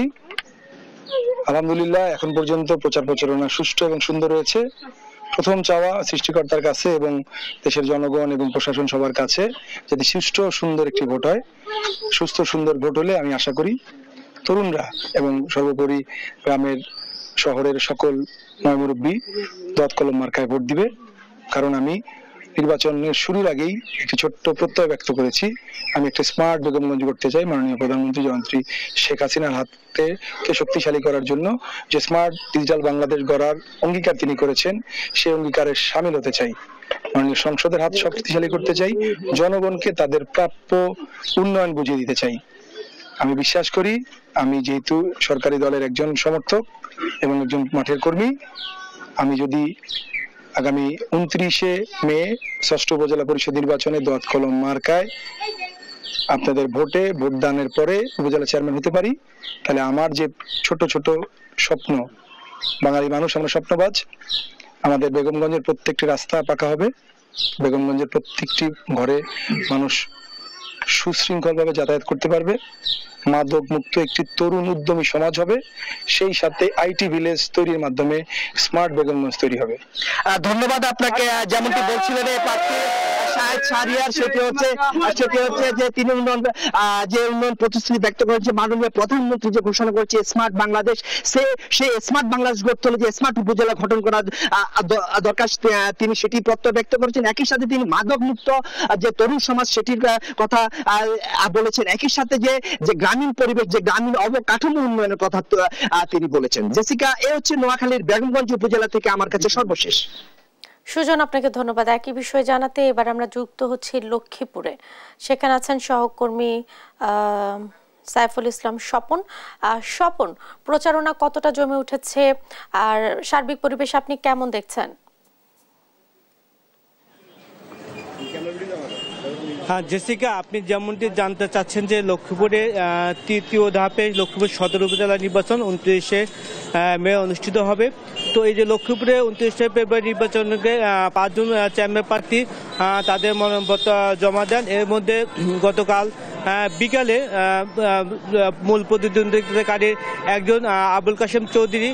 আলহামদুলিল্লাহ, এখন পর্যন্ত প্রচারণা সুষ্ঠু এবং সুন্দর রয়েছে। প্রথম চাওয়া সৃষ্টিকর্তার কাছে এবং দেশের জনগণ এবং প্রশাসন সবার কাছে যদি সুষ্ঠু সুন্দর একটি ভোট হয়, সুস্থ সুন্দর ভোট হলে আমি আশা করি তরুণরা এবং সর্বোপরি গ্রামের শহরের সকল মুরব্বী দোয়াত কলম মার্কায় ভোট দিবে। কারণ আমি নির্বাচনের শুরুর আগেই একটি ছোট্ট প্রত্যয় ব্যক্ত করেছি, আমি একটা স্মার্ট বেগমগঞ্জ করতে চাই। মাননীয় প্রধানমন্ত্রী জয়ন্ত্রী শেখ হাসিনার হাতকে শক্তিশালী করার জন্য যে স্মার্ট ডিজিটাল বাংলাদেশ গড়ার অঙ্গীকার তিনি করেছেন, সেই অঙ্গীকারে সামিল হতে চাই। মাননীয় সংসদের হাত শক্তিশালী করতে চাই, জনগণকে তাদের প্রাপ্য উন্নয়ন বুঝিয়ে দিতে চাই। আমি বিশ্বাস করি, আমি যেহেতু সরকারি দলের একজন সমর্থক এবং একজন মাঠের কর্মী, আমি যদি আগামী 29শে মে ষষ্ঠ উপজেলা পরিষদ নির্বাচনে দোয়াত কলম মার্কায় আপনাদের ভোটদানের পরে উপজেলা চেয়ারম্যান হতে পারি, তাহলে আমার যে ছোট ছোট স্বপ্ন, বাঙালি মানুষ আমরা স্বপ্নবাজ, আমাদের বেগমগঞ্জের প্রত্যেকটি রাস্তা পাকা হবে, বেগমগঞ্জের প্রত্যেকটি ঘরে মানুষ সুশৃঙ্খলভাবে যাতায়াত করতে পারবে, মাদক মুক্ত একটি তরুণ উদ্যমী সমাজ হবে, সেই সাথে আইটি ভিলেজ তৈরির মাধ্যমে স্মার্ট বেগমগঞ্জ তৈরি হবে। ধন্যবাদ আপনাকে। যেমনটি বলছিলেন এই প্রার্থী শাহেদ শাহরিয়ার, সেটি হচ্ছে যে তিনি উন্নয়ন প্রতিশ্রুতি ব্যক্ত করেছে। মাননীয় প্রধানমন্ত্রী যে ঘোষণা করেছে স্মার্ট বাংলাদেশ, সেই স্মার্ট বাংলাদেশ গড়তে হলে যে স্মার্ট উপজেলা গঠন করা দরকার, তিনি সেটি প্রত্যয় ব্যক্ত করেছেন। একই সাথে তিনি মাদক মুক্ত যে তরুণ সমাজ সেটির কথা বলেছেন। একই সাথে যে গ্রামীণ পরিবেশ, যে গ্রামীণ অবকাঠামো উন্নয়নের কথা তিনি বলেছেন। জেসিকা, এ হচ্ছে নোয়াখালীর বেগমগঞ্জ উপজেলা থেকে আমার কাছে সর্বশেষ। সুজন, আপনাকে ধন্যবাদ। একই বিষয়ে জানাতে এবার আমরা যুক্ত হচ্ছি লক্ষ্মীপুরে। সেখানে আছেন সহকর্মী সাইফুল ইসলাম স্বপন। প্রচারণা কতটা জমে উঠেছে আর সার্বিক পরিবেশ আপনি কেমন দেখছেন? হ্যাঁ জেসিকা, আপনি যেমনটি জানতে চাচ্ছেন যে লক্ষ্মীপুরে তৃতীয় ধাপে লক্ষ্মীপুর সদর উপজেলা নির্বাচন 29শে মে অনুষ্ঠিত হবে। তো এই যে লক্ষ্মীপুরে 29শে ফেব্রুয়ারি নির্বাচনকে 5 জন চেয়ারম্যান প্রার্থী তাদের মনোনয়নপত্র জমা দেন। এর মধ্যে গতকাল বিকালে মূল প্রতিদ্বন্দ্বিতাকারী একজন আবুল কাশেম চৌধুরী,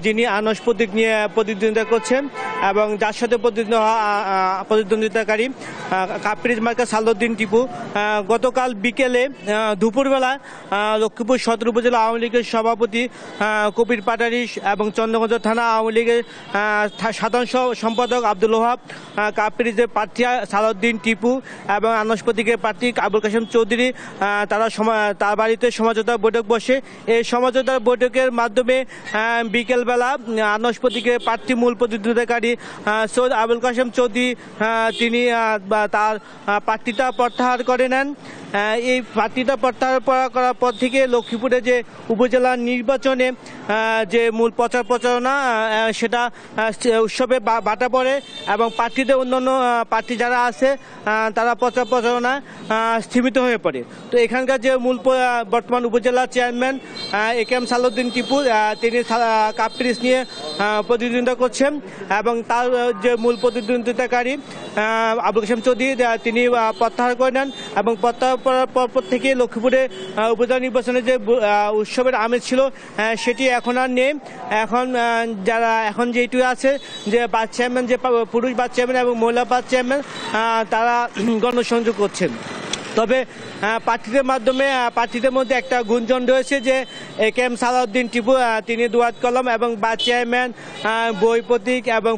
যিনি আনারস প্রতীক নিয়ে প্রতিদ্বন্দ্বিতা করছেন, এবং যার সাথে প্রতিদ্বন্দ্বিতাকারী কাপ্রিজ মার্কা সালাউদ্দিন টিপু, গতকাল বিকেলে দুপুরবেলা লক্ষ্মীপুর সদর উপজেলা আওয়ামী লীগের সভাপতি কবির পাটারি এবং চন্দ্রগঞ্জ থানা আওয়ামী লীগের সাধারণ সম্পাদক আব্দুল ওহাব, কাপ্রিজের প্রার্থী সালাউদ্দিন টিপু এবং আনারস প্রতীকের প্রার্থী আবুল কাশেম চৌধুরী তার বাড়িতে সমঝোতা বৈঠক বসে। এই সমঝোতার বৈঠকের মাধ্যমে বিকেলবেলা আনারস প্রতীকের প্রার্থী মূল প্রতিদ্বন্দ্বিতাকারী সৈয়দ আবুল কাশেম চৌধুরী তিনি তার প্রার্থিতা প্রত্যাহার করে নেন। এই প্রার্থিতা প্রত্যাহার করার পর থেকে লক্ষ্মীপুরে যে উপজেলা নির্বাচনে যে মূল প্রচারণা সেটা উৎসবে বাটা পড়ে এবং প্রার্থীদের অন্যান্য প্রার্থী যারা আছে তারা প্রচারণা স্থিমিত হয়ে পড়ে। তো এখানকার যে মূল বর্তমান উপজেলা চেয়ারম্যান একেএম সালাউদ্দিন টিপু, তিনি কাপ্রিজ নিয়ে প্রতিদ্বন্দ্বিতা করছেন এবং তার যে মূল প্রতিদ্বন্দ্বিতাকারী আবুল কাশেম চৌধুরী তিনি প্রত্যাহার করে নেন এবং প্রত্যাহার করার পর থেকে লক্ষ্মীপুরে উপজেলা নির্বাচনে যে উৎসবের আমেজ ছিল সেটি এখন আর নেই। এখন যেটি আছে যে ভাইস চেয়ারম্যান, যে পুরুষ ভাইস চেয়ারম্যান এবং মহিলা ভাইস চেয়ারম্যান, তারা গণসংযোগ করছেন। তবে প্রার্থীদের মধ্যে একটা গুঞ্জন রয়েছে যে একেএম সালাউদ্দিন টিপু তিনি দুয়াত কলম এবং ভাইস চেয়ারম্যান বই প্রতীক এবং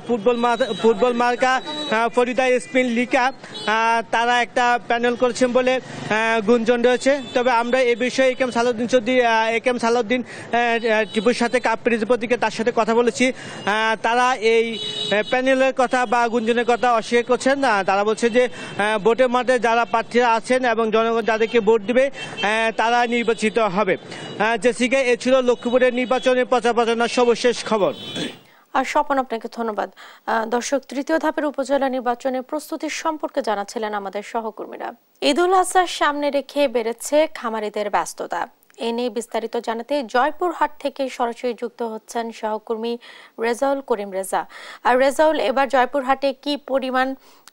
ফুটবল মার্কা ফরিদা স্পিন লিকা তারা একটা প্যানেল করছেন বলে গুঞ্জন রয়েছে। তবে আমরা এ বিষয়ে একেএম সালাউদ্দিন টিপুর সাথে কাপ্রিজ প্রতীকে তার সাথে কথা বলেছি। তারা এই প্যানেলের কথা বা গুঞ্জনের কথা অস্বীকার করছেন। তারা বলছে যে ভোটের মাঠে যারা প্রার্থীরা আছেন এবং জনগণ যাদেরকে ভোট দিবে তারা নির্বাচিত হবে। জেসিকা, এ ছিল লক্ষ্মীপুরের নির্বাচনের প্রচারণার সর্বশেষ খবর। আর স্বপন, আপনাকে ধন্যবাদ। দর্শক, তৃতীয় ধাপের উপজেলা নির্বাচনের প্রস্তুতি সম্পর্কে জানাচ্ছিলেন আমাদের সহকর্মীরা। ঈদুল আজহার সামনে রেখে বেড়েছে খামারিদের ব্যস্ততা। এ নিয়ে বিস্তারিত জানাতে জয়পুরহাট থেকে সরাসরি যুক্ত হচ্ছেন সহকর্মী রেজাউল করিম রেজা। আর রেজাউল, এবার জয়পুরহাটে কি পরিমাণ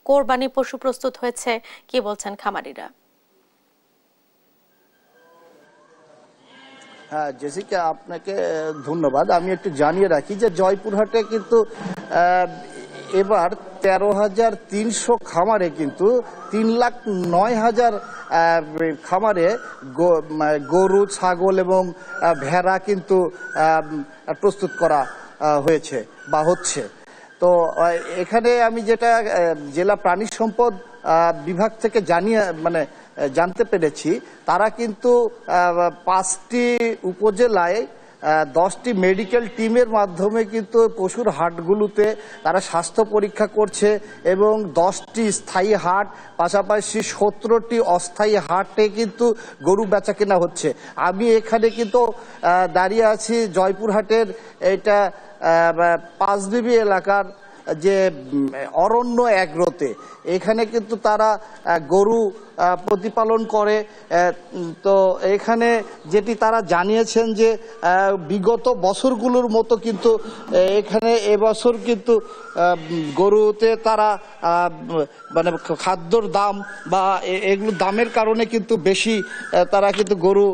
কোরবানি পশু প্রস্তুত হয়েছে, কি বলছেন খামারিরা? হ্যাঁ জেসিকা, আপনাকে ধন্যবাদ। আমি একটু জানিয়ে রাখি যে জয়পুরহাটে কিন্তু এবার 13,300 খামারে কিন্তু 3,09,000 খামারে গরু, ছাগল এবং ভেড়া কিন্তু প্রস্তুত করা হয়েছে বা হচ্ছে। তো এখানে আমি যেটা জেলা প্রাণী সম্পদ বিভাগ থেকে জানতে পেরেছি, তারা কিন্তু 5টি উপজেলায় 10টি মেডিকেল টিমের মাধ্যমে কিন্তু পশুর হাটগুলোতে তারা স্বাস্থ্য পরীক্ষা করছে এবং 10টি স্থায়ী হাট, পাশাপাশি 17টি অস্থায়ী হাটে কিন্তু গরু বেচা কেনা হচ্ছে। আমি এখানে কিন্তু দাঁড়িয়ে আছি জয়পুরহাটের এটা পাঁচবিবি এলাকার যে অরণ্য এগ্রোতে। এখানে কিন্তু তারা গরু প্রতিপালন করে। তো এখানে যেটি তারা জানিয়েছেন যে বিগত বছরগুলোর মতো কিন্তু এখানে এবছর কিন্তু গরুতে তারা খাদ্যর দাম বা এগুলো দামের কারণে কিন্তু বেশি তারা কিন্তু গরু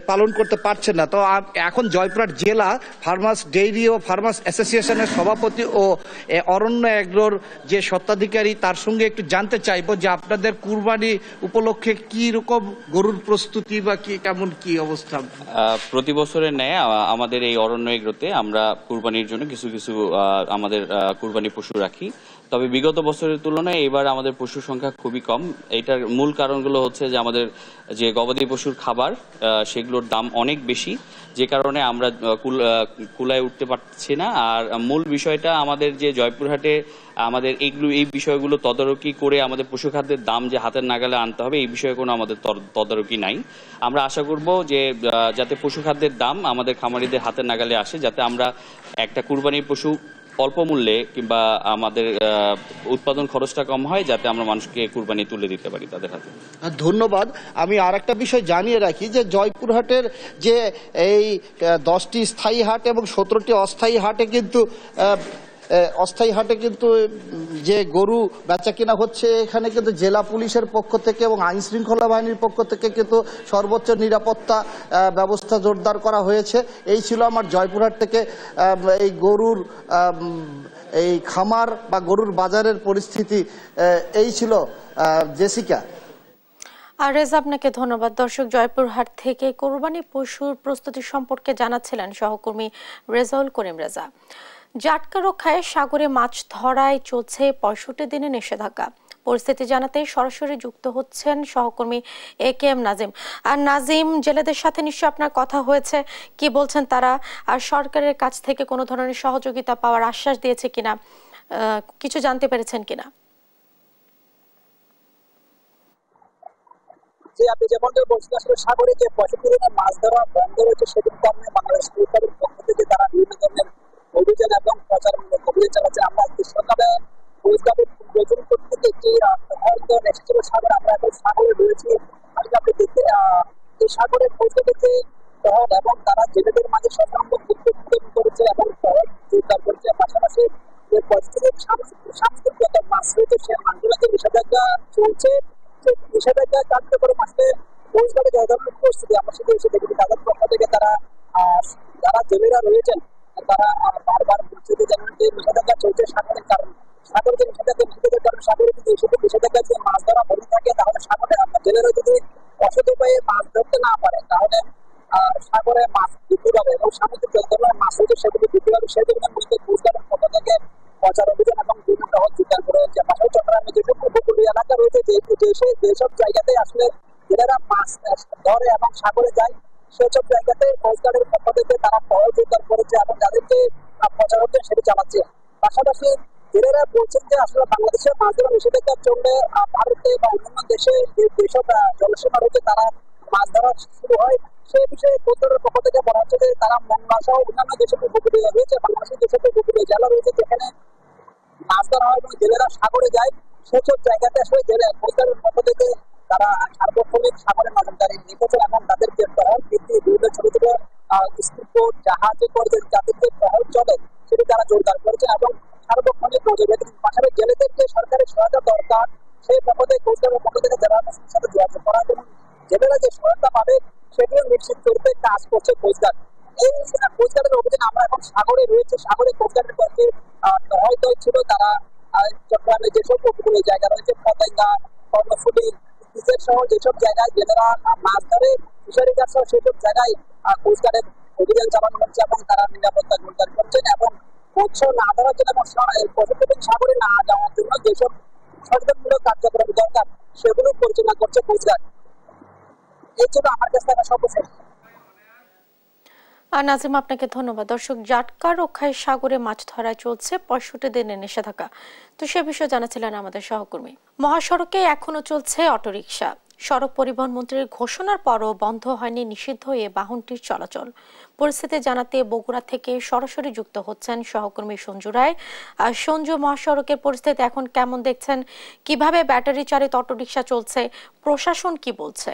পালন করতে পারছে না। তো এখন জয়পুরহাট জেলা ফার্মার্স ডেইরি ও ফার্মার্স অ্যাসোসিয়েশনের সভাপতি ও অরণ্য এগ্রোর যে স্বত্বাধিকারী, তার সঙ্গে একটু জানতে চাইবো যে আপনাদের কুরবানি উপলক্ষে কি রকম গরুর প্রস্তুতি বা কেমন কি অবস্থা? প্রতি বছরের ন্যায় আমাদের এই অরণ্য এগ্রোতে আমরা কুরবানির জন্য কিছু আমাদের কুরবানি পশু রাখি। তবে বিগত বছরের তুলনায় এবার আমাদের পশুর সংখ্যা খুবই কম। এটার মূল কারণগুলো হচ্ছে যে আমাদের যে গবাদি পশুর খাবার সেগুলোর দাম অনেক বেশি, যে কারণে আমরা কুলায় উঠতে পারছি না। আর মূল বিষয়টা আমাদের যে জয়পুরহাটে আমাদের এই বিষয়গুলো তদারকি করে আমাদের পশু খাদ্যের দাম যে হাতের নাগালে আনতে হবে, এই বিষয়ে কোনো আমাদের তদারকি নাই। আমরা আশা করব যে যাতে পশু খাদ্যের দাম আমাদের খামারিদের হাতের নাগালে আসে, যাতে আমরা একটা কুরবানির পশু অল্প মূল্যে কিংবা আমাদের উৎপাদন খরচটা কম হয়, যাতে আমরা মানুষকে কুরবানি তুলে দিতে পারি তাদের হাতে। ধন্যবাদ। আমি আর একটা বিষয় জানিয়ে রাখি যে জয়পুরহাটের যে এই 10টি স্থায়ী হাট এবং 17টি অস্থায়ী হাটে কিন্তু যে গরু বেচা কিনা হচ্ছে, এখানে কিন্তু জেলা পুলিশের পক্ষ থেকে এবং আইন শৃঙ্খলা বাহিনীর পক্ষ থেকে কিন্তু সর্বোচ্চ নিরাপত্তা ব্যবস্থা জোরদার করা হয়েছে। এই ছিল আমার জয়পুরহাট থেকে এই গরুর এই খামার বা গরুর বাজারের পরিস্থিতি। এই ছিল জেসিকা। আর রেজা, আপনাকে ধন্যবাদ। দর্শক, জয়পুরহাট থেকে কোরবানি পশুর প্রস্তুতি সম্পর্কে জানাচ্ছিলেন সহকর্মী রেজাউল করিম রেজা। জাটকা রক্ষায় সাগরে মাছ ধরায় চলছে 65 দিনে নিষেধাজ্ঞা। পরিস্থিতি জানাতে সরাসরি যুক্ত হচ্ছেন সহকর্মী AKM নাজিম। আর নাজিম, জেলেদের সাথে নিশ্চয় আপনার কথা হয়েছে, কি বলছেন তারা, আর সরকারের কাছ থেকে কোনো ধরনের সহযোগিতা পাওয়ার আশ্বাস দিয়েছে কিনা, কিছু জানতে পেরেছেন কিনা? যে আপনি যেমনটা বলছেন, আসলে সাগরে যে 65 দিনের মাছ ধরা বন্ধ রয়েছে, সেটির কারণে বাংলাদেশ সরকারের পক্ষ থেকে তারা বিভিন্ন ধরনের অভিযান এবং প্রচারমূলক অভিযান চালাচ্ছে। আমরা সকালে বেতন করতে একটি হয়তো এসেছিল সাগরে, আমরা এখন সাগরে রয়েছি। আপনি দেখতে এই সাগরের পৌঁছে গেছে শহর এবং তারা জেলেদের মাঝে সসম্ভব করেছে এবং শহর জোরদার করেছে। পাশাপাশি যে পরিস্থিতির সাংস্কৃতিক মাছ রয়েছে, সে মাছগুলোকে নিষেধাজ্ঞা চলছে। নিষেধাজ্ঞা কার্যকর আসলে পরিষ্কার যে ধরনের পরিস্থিতি আমরা সেটা এসে দেখি, তাদের পক্ষ থেকে যারা জেলেরা রয়েছেন তারা বারবার বলছে যে যেমন যে নিষেধাজ্ঞা চলছে সাগরের কারণে, সাগরে যে নিষেধাজ্ঞার কারণে সাগরে যদি এসব নিষেধাজ্ঞা যে মাছ ধরা বন্ধ থাকে, তাহলে সাগরে আপনার জেলেরা যদি অসৎ উপায়ে মাছ ধরতে না পারে, তাহলে সাগরে মাছ বিক্রি হবে এবং সামুদ্রিক যে ধরনের মাছ রয়েছে সেগুলি বিক্রি হবে। সেই জন্য মূলত পরিষ্কারের পক্ষ থেকে প্রচার অভিযান এবং বিভিন্ন টহল জোরদার করা হয়েছে। পাশাপাশি চট্টগ্রামে যেসব উপকূলীয় এলাকা রয়েছে, যেসব জায়গাতে আসলে জেলেরা মাছ ধরে এবং সাগরে যায়, সেসব জায়গাতে কোস্টগার্ডের পক্ষ থেকে তারা টহল জোরদার করেছে এবং যাদেরকে প্রচার হচ্ছে সেটি চালাচ্ছে। পাশাপাশি জেলেরা বলছেন যে আসলে বাংলাদেশের মাছ ধরা নিষেধাজ্ঞা চললে ভারতে বা অন্যান্য দেশে যেসব জলসীমা রয়েছে তারা মাছ ধরা শুরু হয়। সেই বিষয়ে কোস্টগার্ডের পক্ষ থেকে বলা হচ্ছে যে তারা মংলা সহ অন্যান্য যেসব উপকূলীয় রয়েছে, বাংলাদেশের যেসব উপকূলীয় জেলা রয়েছে যেখানে মাছ ধরা হয় এবং জেলেরা সাগরে যায়, সেসব জায়গাতে আসলে কোস্টগার্ডের পক্ষ থেকে তারা সার্বক্ষণিক সাগরে নজরদারি রেখেছেন এবং তাদের যে টহল বৃদ্ধি, বিভিন্ন ছোট ছোট স্পিডবোট জাহাজে করে যাদের যে টহল চলে সেটি তারা জোরদার করেছেন এবং সার্বক্ষণিক নজর রেখেছেন। পাশাপাশি জেলেদের যে সরকারি সহায়তা দরকার, সেই বাবদে কোস্টগার্ডের পক্ষ থেকে জেলা প্রশাসনের সাথে যোগাযোগ করা এবং জেলেরা যে সহায়তা পাবে সেটিও নিশ্চিত করতে কাজ করছে কোস্টগার্ড। এই কোস্টগার্ডের অভিযান আমরা এখন সাগরে রয়েছে। সাগরে কোস্টগার্ডের পক্ষে টহল দল ছিল, তারা চট্টগ্রামে যেসব উপকূলীয় জায়গা রয়েছে, পতেঙ্গা, কর্ণফুলী সহ যেসব জায়গায় জেলেরা মাছ ধরে, ফিশারি গাছ সহ সেসব জায়গায় কোস্টগার্ডের অভিযান চালানো হচ্ছে এবং তারা নিরাপত্তা জোরদার করছেন এবং মৎস্য না ধরার জন্য এবং পশুপ্রতিদিন সাগরে না যাওয়ার জন্য যেসব সচেতনমূলক কার্যক্রম দরকার সেগুলো পরিচালনা করছে কোস্টগার্ড। এই জন্য আমার কাছে একটা সর্বশেষ। নাজিম, আপনাকে ধন্যবাদ। দর্শক, জাটকা রক্ষায় সাগরে মাছ ধরায় চলছে 65 দিনের নিষেধাজ্ঞা। তো সে বিষয়ে জানাচ্ছিলেন আমাদের সহকর্মী। মহাসড়কে এখনো চলছে অটোরিকশা। সড়ক পরিবহন মন্ত্রীর ঘোষণার পরও বন্ধ হয়নি নিষিদ্ধ এ বাহনটির চলাচল। পরিস্থিতি জানাতে বগুড়া থেকে সরাসরি যুক্ত হচ্ছেন সহকর্মী সঞ্জু রায়। আর সঞ্জু, মহাসড়কের পরিস্থিতি এখন কেমন দেখছেন? কিভাবে ব্যাটারি চালিত অটোরিকশা চলছে? প্রশাসন কি বলছে?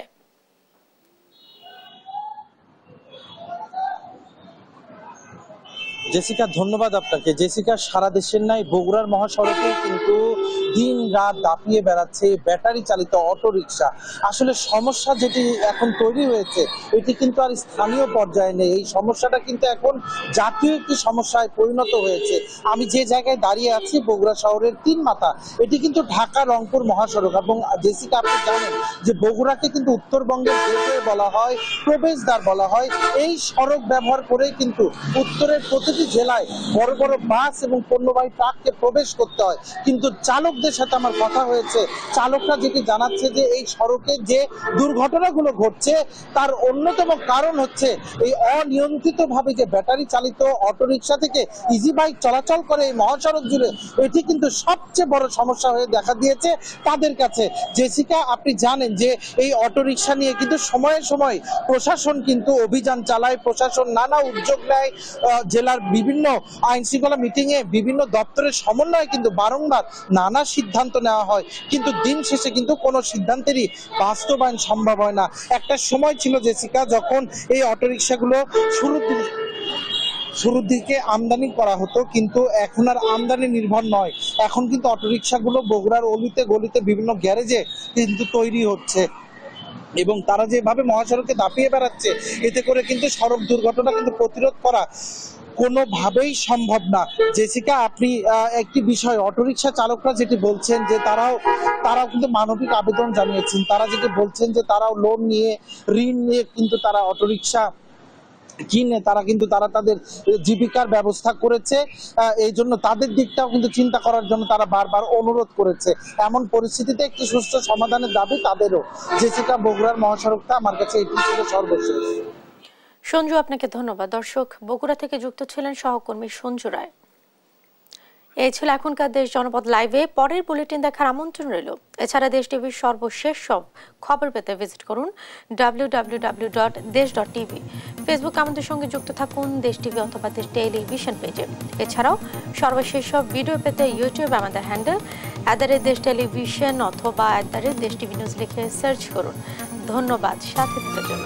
জেসিকা, ধন্যবাদ আপনাকে। জেসিকা, সারা দেশের নাই বগুড়ার মহাসড়কে কিন্তু দিন রাত দাপিয়ে বেড়াচ্ছে ব্যাটারি চালিত অটোরিকশা। আসলে সমস্যা যেটি এখন তৈরি হয়েছে এটি কিন্তু আর স্থানীয় পর্যায়ে নেই, এই সমস্যাটা কিন্তু এখন জাতীয় একটি সমস্যায় পরিণত হয়েছে। আমি যে জায়গায় দাঁড়িয়ে আছি বগুড়া শহরের 3 মাথা, এটি কিন্তু ঢাকা রংপুর মহাসড়ক। এবং জেসিকা, আপনি জানেন যে বগুড়াকে কিন্তু উত্তরবঙ্গের গেটওয়ে বলা হয়, প্রবেশদ্বার বলা হয়। এই সড়ক ব্যবহার করে কিন্তু উত্তরের প্রতিটি জেলায় বড় বড় বাস এবং পণ্যবাহী ট্রাককে প্রবেশ করতে হয়। কিন্তু চালকদের সাথে আমার কথা হয়েছে, চালকরা যেটি জানাচ্ছে যে এই সড়কে যে দুর্ঘটনাগুলো ঘটছে তার অন্যতম কারণ হচ্ছে এই অনিয়ন্ত্রিতভাবে যে ব্যাটারি চালিত অটোরিকশা থেকে ইজি বাইক চলাচল করে এই মহাসড়ক জুড়ে, এটি কিন্তু সবচেয়ে বড় সমস্যা হয়ে দেখা দিয়েছে তাদের কাছে। জেসিকা, আপনি জানেন যে এই অটোরিকশা নিয়ে কিন্তু সময়ে সময় প্রশাসন কিন্তু অভিযান চালায়, প্রশাসন নানা উদ্যোগ নেয়, জেলার বিভিন্ন আইন শৃঙ্খলা মিটিং এ বিভিন্ন দপ্তরের সমন্বয়ে কিন্তু বারংবার নানা সিদ্ধান্ত নেওয়া হয়, কিন্তু দিন শেষে কিন্তু কোনো সিদ্ধান্তেরই বাস্তবায়ন সম্ভব হয় না। একটা সময় ছিল জেসিকা যখন এই অটোরিকশাগুলো শুরুর দিকে আমদানি করা হতো, কিন্তু এখন আর আমদানি নির্ভর নয়। এখন কিন্তু অটোরিকশাগুলো বগুড়ার অলিতে গলিতে বিভিন্ন গ্যারেজে কিন্তু তৈরি হচ্ছে এবং তারা যেভাবে মহাসড়কে দাপিয়ে বেড়াচ্ছে, এতে করে কিন্তু সড়ক দুর্ঘটনা কিন্তু প্রতিরোধ করা কোনোভাবেই সম্ভব না। জেসিকা, আপনি একটি বিষয়, অটোরিকশা চালকরা যেটি বলছেন যে তারাও কিন্তু মানবিক আবেদন জানিয়েছেন। তারা যেটি বলছেন যে তারাও লোন নিয়ে, ঋণ নিয়ে কিন্তু তারা অটোরিকশা কিনে তারা তাদের জীবিকার ব্যবস্থা করেছে। এই জন্য তাদের দিকটাও কিন্তু চিন্তা করার জন্য তারা বারবার অনুরোধ করেছে। এমন পরিস্থিতিতে একটি সুষ্ঠু সমাধানের দাবি তাদেরও। জেসিকা, বগুড়ার মহাসড়কটা আমার কাছে এটি ছিল সর্বশেষ। সঞ্জু, আপনাকে ধন্যবাদ। দর্শক, বগুড়া থেকে যুক্ত ছিলেন সহকর্মী সঞ্জু রায়। এই ছিল এখনকার দেশ জনপদ লাইভে। পরের বুলেটিন দেখার আমন্ত্রণ রইল। এছাড়া দেশ টিভির সর্বশেষ সব খবর পেতে ভিজিট করুন www.desh.tv। ফেসবুক আমাদের সঙ্গে যুক্ত থাকুন দেশ টিভি অথবা দেশ টেলিভিশন পেজে। এছাড়াও সর্বশেষ সব ভিডিও পেতে ইউটিউব আমাদের হ্যান্ডেল @দেশ টেলিভিশন অথবা @দেশ টিভি নিউজ লিখে সার্চ করুন। ধন্যবাদ সাথে থাকার জন্য।